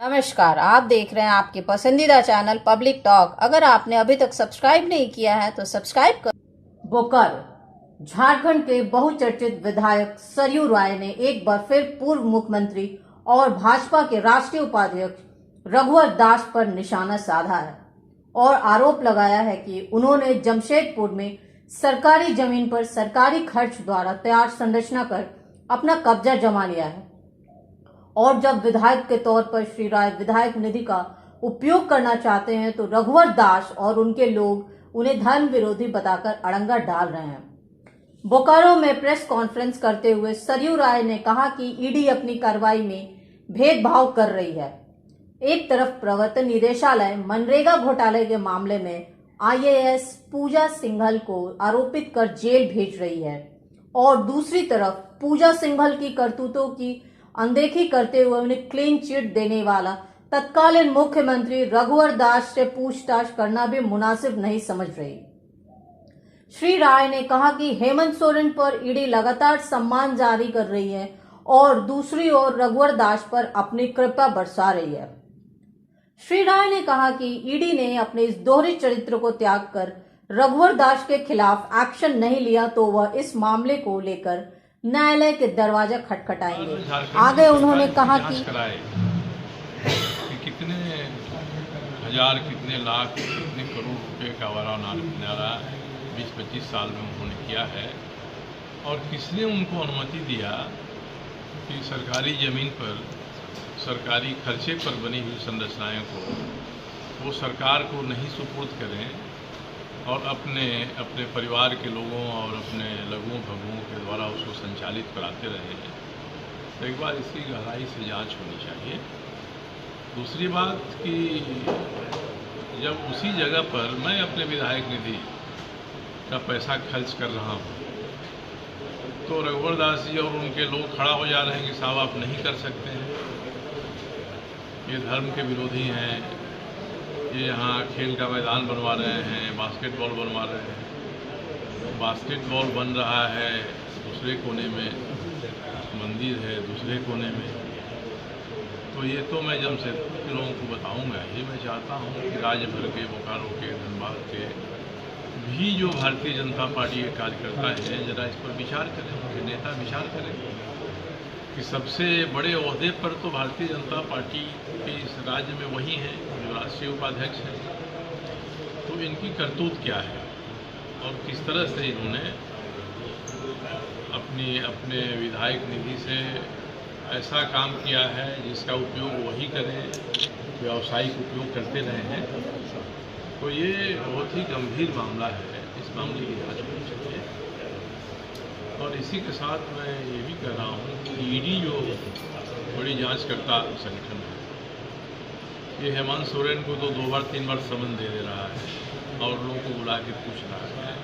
नमस्कार, आप देख रहे हैं आपके पसंदीदा चैनल पब्लिक टॉक। अगर आपने अभी तक सब्सक्राइब नहीं किया है तो सब्सक्राइब कर। बोकारो झारखंड के बहुचर्चित विधायक सरयू राय ने एक बार फिर पूर्व मुख्यमंत्री और भाजपा के राष्ट्रीय उपाध्यक्ष रघुवर दास पर निशाना साधा है और आरोप लगाया है कि उन्होंने जमशेदपुर में सरकारी जमीन पर सरकारी खर्च द्वारा तैयार संरचना कर अपना कब्जा जमा लिया है और जब विधायक के तौर पर श्री राय विधायक निधि का उपयोग करना चाहते हैं तो रघुवर दास और उनके लोग उन्हें धर्म विरोधी बताकर अड़ंगा डाल रहे हैं। बोकारो में प्रेस कॉन्फ्रेंस करते हुए सरयू राय ने कहा कि ईडी अपनी कार्रवाई में भेदभाव कर रही है। एक तरफ प्रवर्तन निदेशालय मनरेगा घोटाले के मामले में IAS पूजा सिंघल को आरोपित कर जेल भेज रही है और दूसरी तरफ पूजा सिंघल की करतूतों की अनदेखी करते हुए उन्हें क्लीन चिट देने वाला तत्कालीन मुख्यमंत्री रघुवर दास से पूछताछ करना भी मुनासिब नहीं समझ रही। श्री राय ने कहा कि हेमंत सोरेन पर ईडी लगातार सम्मान जारी कर रही है और दूसरी ओर रघुवर दास पर अपनी कृपा बरसा रही है। श्री राय ने कहा कि ईडी ने अपने इस दोहरे चरित्र को त्याग कर रघुवर दास के खिलाफ एक्शन नहीं लिया तो वह इस मामले को लेकर न्यायालय के दरवाजा खटखटाएंगे। आगे उन्होंने कहा कि कितने हजार, कितने लाख, कितने करोड़ रुपए का नारा 20-25 साल में उन्होंने किया है और किसने उनको अनुमति दिया कि सरकारी ज़मीन पर सरकारी खर्चे पर बनी हुई संरचनाएं को वो सरकार को नहीं सुपुर्द करें और अपने परिवार के लोगों और अपने लघुओं भगुओं के द्वारा उसको संचालित कराते रहे। तो एक बार इसकी गहराई से जांच होनी चाहिए। दूसरी बात कि जब उसी जगह पर मैं अपने विधायक निधि का पैसा खर्च कर रहा हूँ तो रघुवर दास जी और उनके लोग खड़ा हो जा रहे हैं कि साहब आप नहीं कर सकते हैं, ये धर्म के विरोधी हैं, ये यहाँ खेल का मैदान बनवा रहे हैं, बास्केटबॉल बनवा रहे हैं। बास्केटबॉल बन रहा है दूसरे कोने में, मंदिर है दूसरे कोने में। तो ये तो मैं जमशेदपुर के लोगों को बताऊंगा ही। मैं चाहता हूँ कि राज्य भर के, बोकारो के, धनबाद के भी जो भारतीय जनता पार्टी के कार्यकर्ता हैं जरा इस पर विचार करें, उनके नेता विचार करें कि सबसे बड़े ओहदे पर तो भारतीय जनता पार्टी के इस राज्य में वही हैं जो राष्ट्रीय उपाध्यक्ष हैं। तो इनकी करतूत क्या है और किस तरह से इन्होंने अपने विधायक निधि से ऐसा काम किया है जिसका उपयोग वही करें, व्यावसायिक उपयोग करते रहे हैं। तो ये बहुत ही गंभीर मामला है, इस मामले की जांच होनी चाहिए। और इसी के साथ मैं ये भी कह रहा हूँ कि ईडी जो बड़ी जांचकर्ता संगठन है, ये हेमंत सोरेन को तो 2 बार 3 बार समन दे रहा है और लोगों को बुला के पूछ रहा है।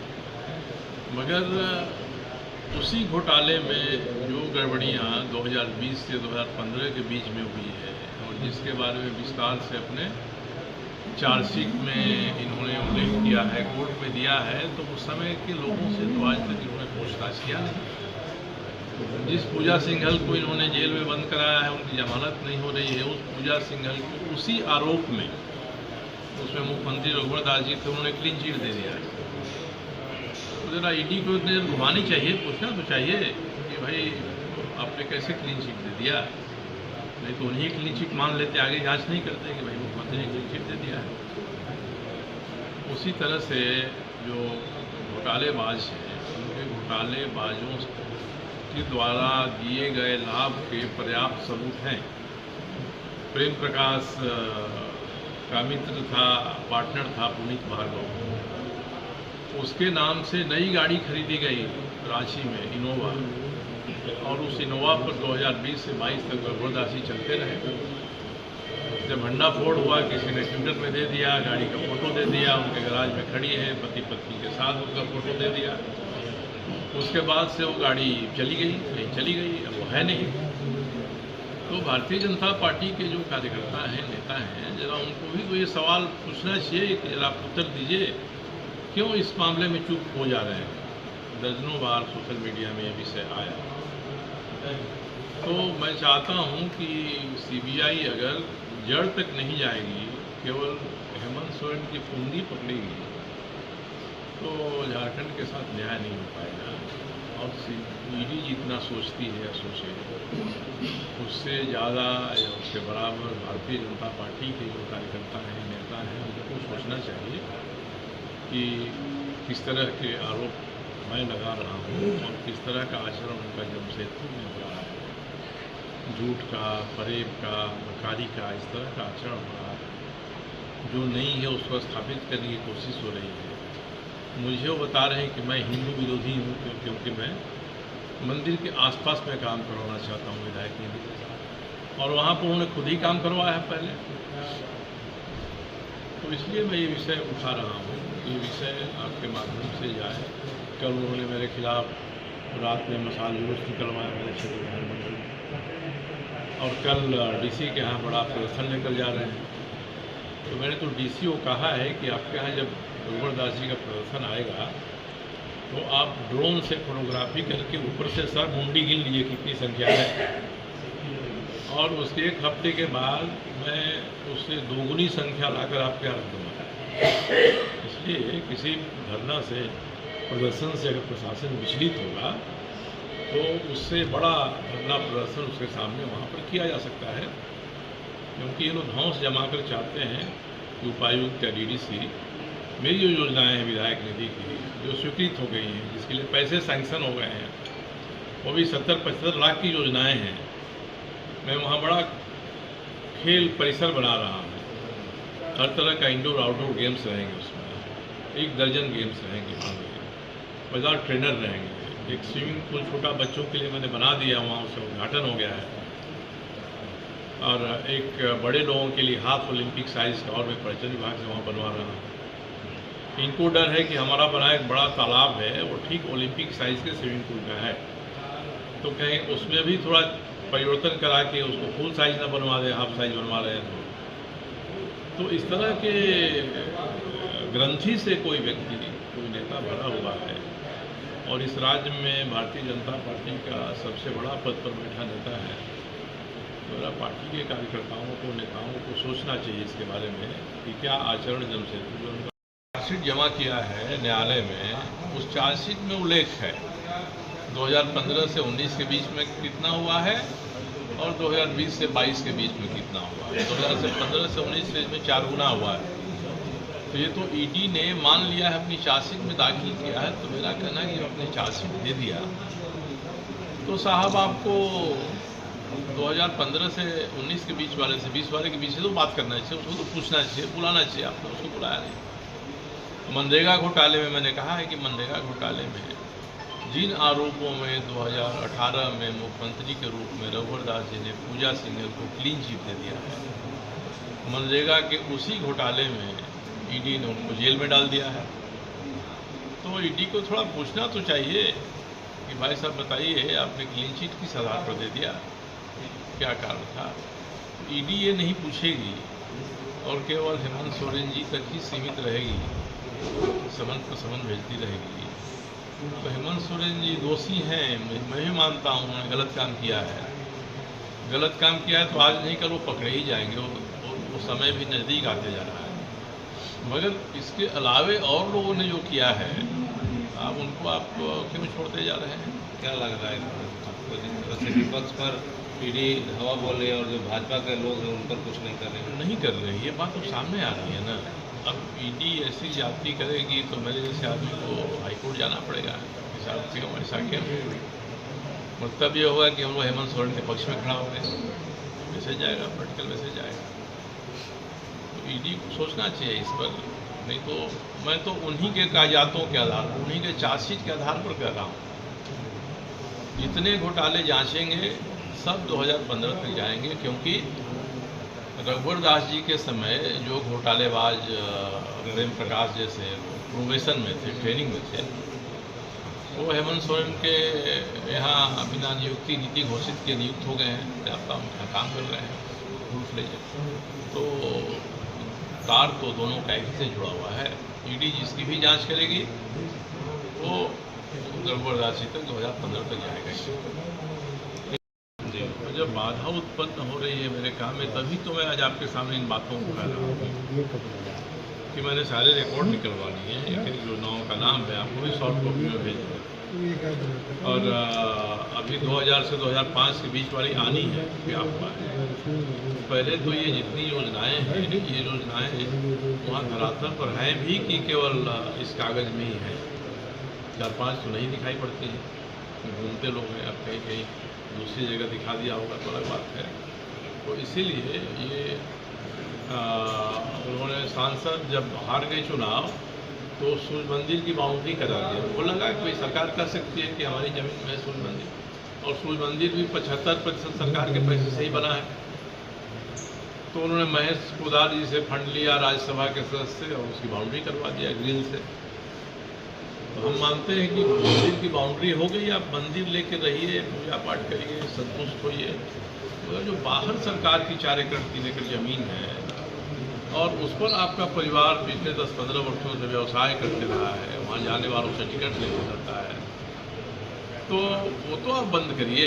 मगर उसी घोटाले में जो गड़बड़ियाँ 2020 से 2015 के बीच में हुई है और जिसके बारे में विस्तार से अपने चार्जशीट में इन्होंने उल्लेख किया है, कोर्ट में दिया है, तो उस समय के लोगों से तो आज तक इन्होंने पूछताछ किया नहीं। जिस पूजा सिंघल को इन्होंने जेल में बंद कराया है, उनकी जमानत नहीं हो रही है, उस पूजा सिंघल को उसी आरोप में उसमें मुख्यमंत्री रघुवर दास जी थे, उन्होंने क्लीन चिट दे दिया है। तो जरा ईडी को घुमानी चाहिए, पूछना तो चाहिए कि भाई आपने कैसे क्लीन चिट दे दिया, नहीं तो उन्हीं क्लीन चिट मान लेते, आगे जांच नहीं करते कि भाई मुख्यमंत्री ने क्लीन चिट दे दिया है। उसी तरह से जो घोटालेबाज हैं, उनके घोटालेबाजों के द्वारा दिए गए लाभ के पर्याप्त सबूत हैं। प्रेम प्रकाश का मित्र था, पार्टनर था पुनीत भार्गव, उसके नाम से नई गाड़ी खरीदी गई रांची में, इनोवा, और उस इनोवा पर 2020 से 22 तक रघुवर दास जी चलते रहे। जब भंडाफोड़ हुआ, किसी ने ट्विटर में दे दिया, गाड़ी का फोटो दे दिया, उनके गैराज में खड़ी है, पति पत्नी के साथ उनका फोटो दे दिया। उसके बाद से वो गाड़ी चली गई, कहीं चली गई, अब वो है नहीं। तो भारतीय जनता पार्टी के जो कार्यकर्ता हैं, नेता हैं, जरा उनको भी तो ये सवाल पूछना चाहिए कि जरा आप उत्तर दीजिए, क्यों इस मामले में चुप हो जा रहे हैं। दर्जनों बार सोशल मीडिया में ये विषय आया। तो मैं चाहता हूं कि सीबीआई अगर जड़ तक नहीं जाएगी, केवल हेमंत सोरेन की फुंदी पकड़ेगी, तो झारखंड के साथ न्याय नहीं हो पाएगा। और ईडी जितना सोचती है या सोचे, उससे ज़्यादा या उसके बराबर भारतीय जनता पार्टी के जो कार्यकर्ता हैं, नेता हैं, उनको सोचना चाहिए कि किस तरह के आरोप मैं लगा रहा हूँ और किस तरह का आचरण उनका जमशेदपुर में हो रहा है। झूठ का, फरेब का, मकारी का, इस तरह का आचरण हो रहा है जो नहीं है, उसको स्थापित करने की कोशिश हो रही है। मुझे वो बता रहे हैं कि मैं हिंदू विरोधी हूँ क्योंकि मैं मंदिर के आसपास में काम करवाना चाहता हूँ विधायक निधि के साथ, और वहाँ पर उन्होंने खुद ही काम करवाया है पहले। तो इसलिए मैं ये विषय उठा रहा हूँ, ये विषय आपके माध्यम से जाए। कल उन्होंने मेरे खिलाफ रात में मसाल जुलूस निकलवाया मेरे क्षेत्र विधानमंडल में, और कल डीसी के यहाँ बड़ा प्रदर्शन लेकर जा रहे हैं। तो मैंने तो डीसी को कहा है कि आपके यहाँ जब रघुवर दास जी का प्रदर्शन आएगा तो आप ड्रोन से फोटोग्राफी करके ऊपर से सर मुंडी गिन लीजिए कितनी संख्या है, और उसके एक हफ्ते के बाद मैं उससे दोगुनी संख्या लाकर आपके यहाँ रख दूँगा। इसलिए किसी धरना से, प्रदर्शन से अगर प्रशासन विचलित होगा तो उससे बड़ा धरना प्रदर्शन उसके सामने वहाँ पर किया जा सकता है, क्योंकि ये लोग धौंस जमा कर चाहते हैं कि उपायुक्त या डीडीसी मेरी जो योजनाएं हैं विधायक निधि की, जो स्वीकृत हो गई हैं, जिसके लिए पैसे सैंक्शन हो गए हैं, वो भी 70-75 लाख की योजनाएं हैं। मैं वहाँ बड़ा खेल परिसर बना रहा हूँ, हर तरह का इंडोर आउटडोर गेम्स रहेंगे उसमें, 1 दर्जन गेम्स रहेंगे वहाँ में, बाजार ट्रेनर रहेंगे, एक स्विमिंग पूल छोटा बच्चों के लिए मैंने बना दिया, वहाँ उसका उद्घाटन हो गया है, और एक बड़े लोगों के लिए हाफ ओलंपिक साइज का और मैं पर्यटन विभाग से वहाँ बनवा रहा हूँ। इनको डर है कि हमारा बना एक बड़ा तालाब है वो ठीक ओलंपिक साइज के स्विमिंग पूल का है, तो कहीं उसमें भी थोड़ा परिवर्तन करा के उसको फुल साइज ना बनवा दे, हाफ साइज बनवा रहे हैं। तो इस तरह के ग्रंथि से कोई व्यक्ति, कोई नेता भरा हुआ है, और इस राज्य में भारतीय जनता पार्टी का सबसे बड़ा पद पर बैठा नेता है। मेरा पार्टी के कार्यकर्ताओं को, नेताओं को सोचना चाहिए इसके बारे में कि क्या आचरण जमशेदपुर में उनका चार्जशीट जमा किया है न्यायालय में, उस चार्जशीट में उल्लेख है 2015 से 19 के बीच में कितना हुआ है और 2020 से 22 के बीच में कितना हुआ है। 2015 से 19 के बीच में 4 गुना हुआ है। तो ये तो ईडी ने मान लिया है, अपनी चार्जशीट में दाखिल किया है। तो मेरा कहना है कि अपनी चार्जशीट दे दिया तो साहब आपको 2015 से 19 के बीच वाले से 20 वाले के बीच से तो बात करना चाहिए, उसको तो पूछना चाहिए, बुलाना चाहिए। आपने उसको बुलाया नहीं। मनरेगा घोटाले में मैंने कहा है कि मनरेगा घोटाले में जिन आरोपों में 2018 में मुख्यमंत्री के रूप में रघुवर दास जी ने पूजा सिंघल को क्लीन चिट दे दिया है, मनरेगा के उसी घोटाले में ईडी ने उनको जेल में डाल दिया है। तो ईडी को थोड़ा पूछना तो चाहिए कि भाई साहब बताइए, आपने क्लीन चिट किस आधार पर दे दिया, क्या कारण था। ईडी ये नहीं पूछेगी और केवल हेमंत सोरेन जी तक ही सीमित रहेगी, समन पर समन भेजती रहेगी। तो हेमंत सोरेन जी दोषी हैं, मैं भी मानता हूँ उन्होंने गलत काम किया है। गलत काम किया है तो आज नहीं कल वो पकड़े ही जाएंगे, वो समय भी नज़दीक आते जा रहा है। मगर इसके अलावे और लोगों ने जो किया है, आप उनको आप क्यों छोड़ते जा रहे हैं? क्या लग रहा है आपको, जिस तरह से विपक्ष पर ईडी हवा बोल रही है और जो भाजपा के लोग हैं उन पर कुछ नहीं कर रहे हैं? नहीं कर रहे हैं, ये बात तो सामने आ रही है ना। अब ईडी ऐसी जाति करेगी तो मेरे जैसे आदमी को हाईकोर्ट जाना पड़ेगा कि साहब क्यों ऐसा क्यों। मतलब ये होगा कि हम लोग हेमंत सोरेन के पक्ष में खड़ा हो गए, मैसेज जाएगा, पॉलिटिकल मैसेज जाएगा। तो ईडी को सोचना चाहिए इस पर, नहीं तो मैं तो उन्हीं के कागजातों के आधार पर, उन्हीं के चार्जशीट के आधार पर कह रहा हूँ। जितने घोटाले जांचेंगे सब 2015 तक जाएंगे, क्योंकि रघुवर दास जी के समय जो घोटालेबाज प्रेम प्रकाश जैसे प्रोबेशन में थे, ट्रेनिंग में थे, वो हेमंत सोरेन के यहाँ बिना नियुक्ति नीति घोषित के नियुक्त हो गए हैं, पर्याप्त उनका काम कर रहे हैं रूल फ्लेज। तो तार तो दोनों का एक से जुड़ा हुआ है। ईडी जिसकी भी जांच करेगी वो रघुवर दास जी तक 2015 तक जाएगा। जब बात बाधा उत्पन्न हो रही है मेरे काम में, तभी तो मैं आज आपके सामने इन बातों को कह रहा हूँ कि मैंने सारे रिकॉर्ड निकलवा लिए हैं। एक एक योजनाओं का नाम है, आपको भी सॉफ्ट कॉपी में भेज और अभी 2000 से 2005 के बीच वाली आनी है कि आपका पहले तो ये जितनी योजनाएं हैं, ये योजनाएं वहाँ धरातल पर हैं भी कि केवल इस कागज़ में ही है। 4-5 तो नहीं दिखाई पड़ती हैं, घूमते लोग हैं, अब कहीं कहीं दूसरी जगह दिखा दिया होगा तो अलग बात है। तो इसीलिए ये उन्होंने सांसद जब हार गए चुनाव तो सूर्य मंदिर की बाउंड्री करा दी। उनको लगा कि भाई सरकार कर सकती है कि हमारी ज़मीन में सूर्य मंदिर, और सूर्य मंदिर भी 75% सरकार के पैसे से ही बना है। तो उन्होंने महेश कुदार जी से फंड लिया, राज्यसभा के सदस्य, और उसकी बाउंड्री करवा दिया ग्रिल से। तो हम मानते हैं कि मंदिर की बाउंड्री हो गई, आप मंदिर लेके रहिए, पूजा पाठ करिए, संतुष्ट होइए। तो जो बाहर सरकार की 4 एकड़ 3 एकड़ ज़मीन है और उस पर आपका परिवार पिछले 10-15 वर्षों से व्यवसाय करते रहा है, वहाँ जाने वालों से टिकट लेके जाता है, तो वो तो आप बंद करिए,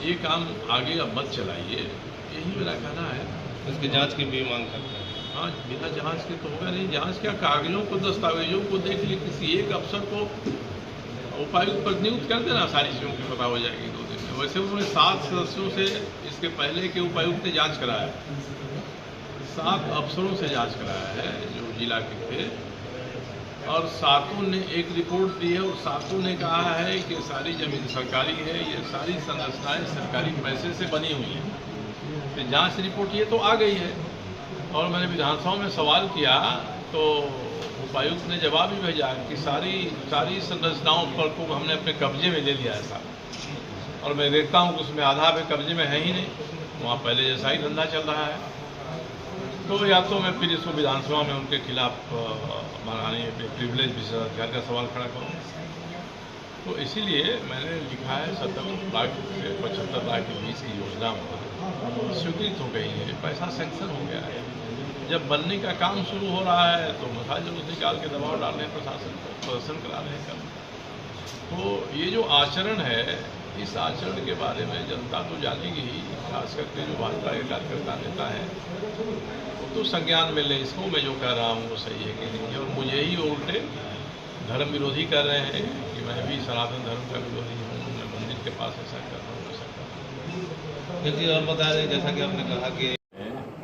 ये काम आगे अब मत चलाइए, यही मेरा कहना है। इसकी जांच की भी मांग करते हैं। हाँ, बिना जांच के तो होगा नहीं। जांच क्या, कागजों को, दस्तावेजों को देख लिए, किसी एक अफसर को उपायुक्त पर नियुक्त कर देना, सारी चीज़ों की पता हो जाएगी 2 दिन में। वैसे उन्होंने 7 सदस्यों से इसके पहले के उपायुक्त ने जांच कराया, 7 अफसरों से जांच कराया है जो जिला के थे, और 7 ने एक रिपोर्ट दी है और 7 ने कहा है कि सारी ज़मीन सरकारी है, ये सारी संरचनाएं सरकारी पैसे से बनी हुई हैं। तो जांच रिपोर्ट ये तो आ गई है। और मैंने विधानसभा में सवाल किया तो उपायुक्त ने जवाब भी भेजा कि सारी संरचनाओं पर को हमने अपने कब्जे में ले लिया है साहब, और मैं देखता हूँ कि उसमें आधा पे कब्जे में है ही नहीं, वहाँ पहले जैसा ही धंधा चल रहा है। तो या तो मैं फिर इसको विधानसभा में उनके खिलाफ माननीय प्रिविलेज विशेषाधिकार का सवाल खड़ा करूँ। तो इसीलिए मैंने लिखा है 70 लाख से 75 लाख के बीच की योजना स्वीकृत हो गई है, पैसा सैंक्शन हो गया है। जब बनने का काम शुरू हो रहा है तो मथा जरूर निकाल के दबाव डाल रहे हैं प्रशासन को, प्रदर्शन करा रहे हैं कल। तो ये जो आचरण है, इस आचरण के बारे में जनता तो जानेगी ही, खास करके जो भाजपा के कार्यकर्ता नेता हैं वो तो संज्ञान में ले इसको। मैं जो कह रहा हूँ वो सही है कि नहीं, और मुझे ही उल्टे धर्म विरोधी कर रहे हैं कि मैं भी सनातन धर्म का विरोधी हूँ, मैं मंदिर के पास ऐसा कर रहा हूँ, ऐसा कर रहा हूँ। एक चीज़ और बता दें, जैसा कि आपने कहा कि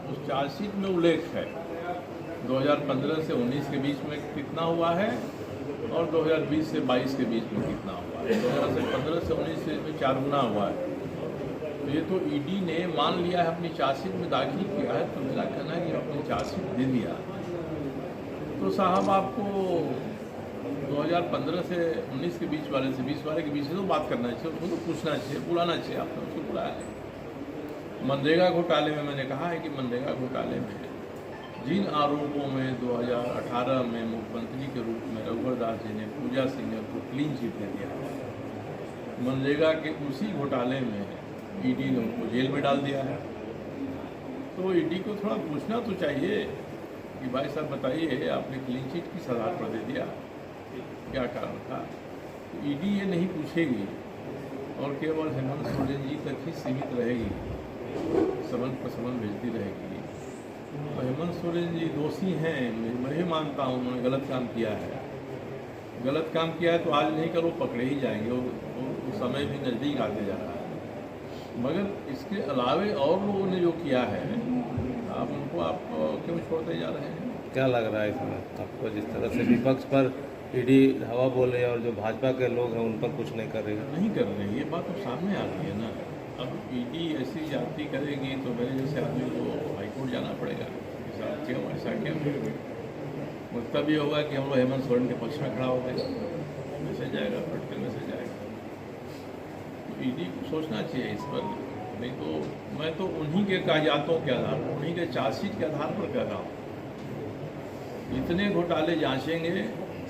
उस चार्जशीट में उल्लेख है 2015 से 19 के बीच में कितना हुआ है और 2020 से 22 के बीच में कितना हुआ है। 2015 से 19 से इसमें 4 गुना हुआ है। तो ये तो ईडी ने मान लिया है, अपनी चार्जशीट में दाखिल किया है। तो मेरा कहना है कि अपनी चार्जशीट दे दिया तो साहब आपको 2015 से 19 के बीच वाले से 20 वाले के बीच से तो बात करना चाहिए, उसको तो पूछना चाहिए, बुलाना चाहिए। आपने उसको बुलाया है। मनरेगा घोटाले में मैंने कहा है कि मनरेगा घोटाले में जिन आरोपों में 2018 में मुख्यमंत्री के रूप में रघुवर दास जी ने पूजा सिंह को क्लीन चिट दे दिया, मनरेगा के उसी घोटाले में ईडी ने उनको जेल में डाल दिया है। तो ईडी को थोड़ा पूछना तो चाहिए कि भाई साहब बताइए, आपने क्लीन चिट किस आधार पर दे दिया, क्या कारण था। तो ईडी ये नहीं पूछेगी और केवल हेमंत सोरेन जी तक ही सीमित रहेगी, समन पर समन भेजती रहेगी। तो हेमंत सोरेन जी दोषी हैं, मैं भी मानता हूँ उन्होंने गलत काम किया है। गलत काम किया है तो आज नहीं करो पकड़े ही जाएंगे, वो समय भी नज़दीक आते जा रहा है। मगर इसके अलावे और लोगों ने जो किया है, आप उनको आप क्यों छोड़ते जा रहे हैं? क्या लग रहा है इसमें आपको, जिस तरह से विपक्ष पर ईडी हवा बोल रही है और जो भाजपा के लोग हैं उन पर कुछ नहीं कर रही है? नहीं कर रहे हैं, ये बात तो सामने आ रही है ना। अब ईडी ऐसी जाति करेगी तो मेरे जैसे आदमी को हाईकोर्ट जाना पड़ेगा, क्यों ऐसा क्या? मतलब ये होगा कि हम लोग हेमंत सोरेन के पक्ष में खड़ा हो गए, मैसेज आएगा, पॉलिटिकल मैसेज आएगा। तो ईडी को सोचना चाहिए इस पर। नहीं तो मैं तो उन्हीं के कागजातों के आधार पर, उन्हीं के चार्जशीट के आधार पर कह रहा हूँ। इतने घोटाले जांचेंगे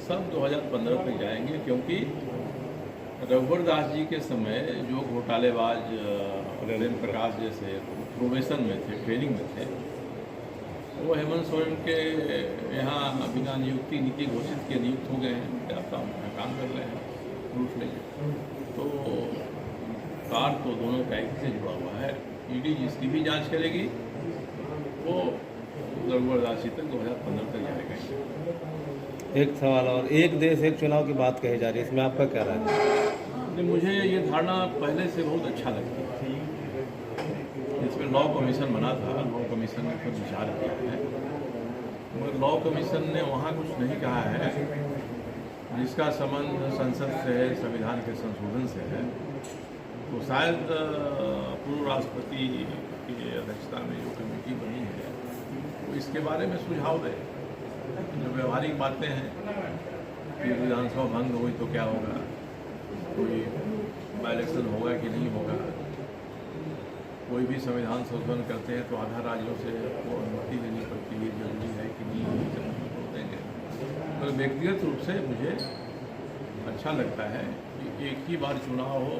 सब 2015 तक जाएंगे, क्योंकि रघुवर दास जी के समय जो घोटालेबाज प्रेम प्रकाश जैसे प्रोबेशन में थे, ट्रेनिंग में थे, वो हेमंत सोरेन के यहाँ बिना नियुक्ति नीति घोषित के नियुक्त हो गए हैं, जाता हूँ काम कर रहे हैं, प्रूफ लेंगे। तो तार तो दोनों का एक से जुड़ा हुआ है। ईडी जिसकी भी जांच करेगी वो रघुवर दास जी तक 2015 तक जाएगा। एक सवाल और, एक देश एक चुनाव की बात कही जा रही है, इसमें आपका क्या राय है? नहीं, मुझे ये धारणा पहले से बहुत अच्छा लगती है। इसमें लॉ कमीशन बना था, लॉ कमीशन ने खुद विचार किया है, मगर लॉ कमीशन ने वहाँ कुछ नहीं कहा है जिसका संबंध संसद से है, संविधान के संशोधन से है। तो शायद पूर्व राष्ट्रपति की अध्यक्षता में जो कमेटी बनी है वो इसके बारे में सुझाव दे। जो व्यवहारिक बातें हैं कि विधानसभा भंग हुई तो क्या होगा, कोई बाई इलेक्शन होगा कि नहीं होगा, कोई भी संविधान संशोधन करते हैं तो आधा राज्यों से वो अनुमति लेनी पड़ती है, जरूरी है कि नहीं देंगे। तो व्यक्तिगत रूप से मुझे अच्छा लगता है कि एक ही बार चुनाव हो।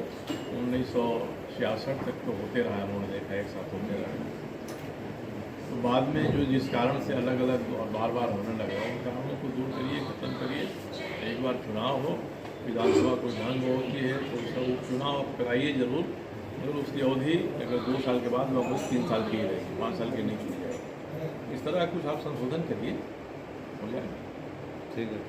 1966 तक तो होते रहा, उन्होंने देखा एक साथ होते रहा। तो बाद में जो जिस कारण से अलग अलग और बार बार होने लगा उन कारणों को दूर करिए, खत्म करिए। एक बार चुनाव हो, विधानसभा कोई भंग होती है तो उसका उपचुनाव कराइए जरूर, मगर उसकी अवधि अगर 2 साल के बाद वापस 3 साल की ही रहेगी, 5 साल की नहीं चुनी जाएगी। इस तरह कुछ आप संशोधन करिए, हो जाएगा। ठीक है।